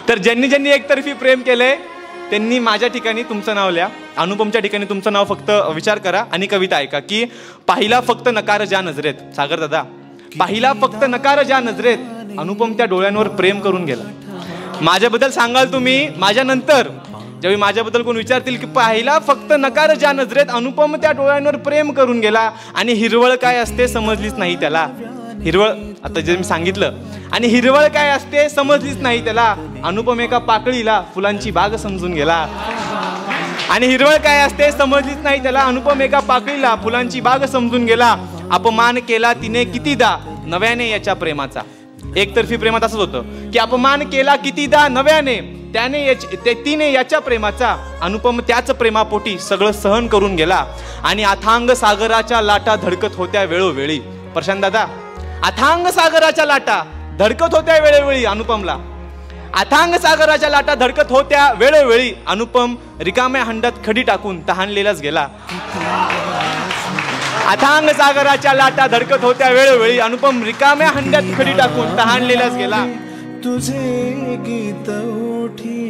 तर ज्यांनी ज्यांनी एकतर्फी प्रेम केलंय त्यांनी माझ्या ठिकाणी तुमचं नाव लिहा, अनुपमच्या ठिकाणी तुमचं नाव फक्त विचार करा आणि कविता ऐका की पाहिला फक्त नकार ज्या नजरेत, सागर दादा, पाहिला फक्त नकार ज्या नजरेत अनुपम त्या डोळ्यांवर प्रेम करून गेला. माझ्याबद्दल सांगाल तुम्ही माझ्यानंतर ज्यावेळी माझ्याबद्दल कोण विचारतील की पाहिला फक्त नकार ज्या नजरेत अनुपम त्या डोळ्यांवर प्रेम करून गेला आणि हिरवळ काय असते समजलीच नाही त्याला. हिरवळ आता जे मी सांगितलं, आणि हिरवळ काय असते समजलीच नाही त्याला. अनुपम एका पाकळीला फुलांची बाग समजून गेला. आणि हिरवळ काय असते समजलीच नाही त्याला. अनुपम एका पाकळीला फुलांची बाग समजून गेला. अपमान केला तिने कितीदा नव्याने याच्या प्रेमाचा. एकतर्फी प्रेमात असंच होतं की अपमान केला कितीदा नव्याने तिने याच्या प्रेमाचा. अनुपम त्याच प्रेमापोटी सगळं सहन करून गेला. आणि अथांग सागराच्या लाटा धडकत होत्या वेळोवेळी. प्रशांत दादा, अथांग सागराच्या लाटा धडकत होत्या वेळोवेळी अनुपमला. अथांग सागराच्या लाटा धडकत होत्या वेळोवेळी. अनुपम रिकाम्या हंडात खडी टाकून तहानलेलाच गेला. अथांग सागराच्या लाटा धडकत होत्या वेळोवेळी. अनुपम रिकाम्या हंड्यात खडी टाकून तहानलेलाच गेला. तुझे गीत उठी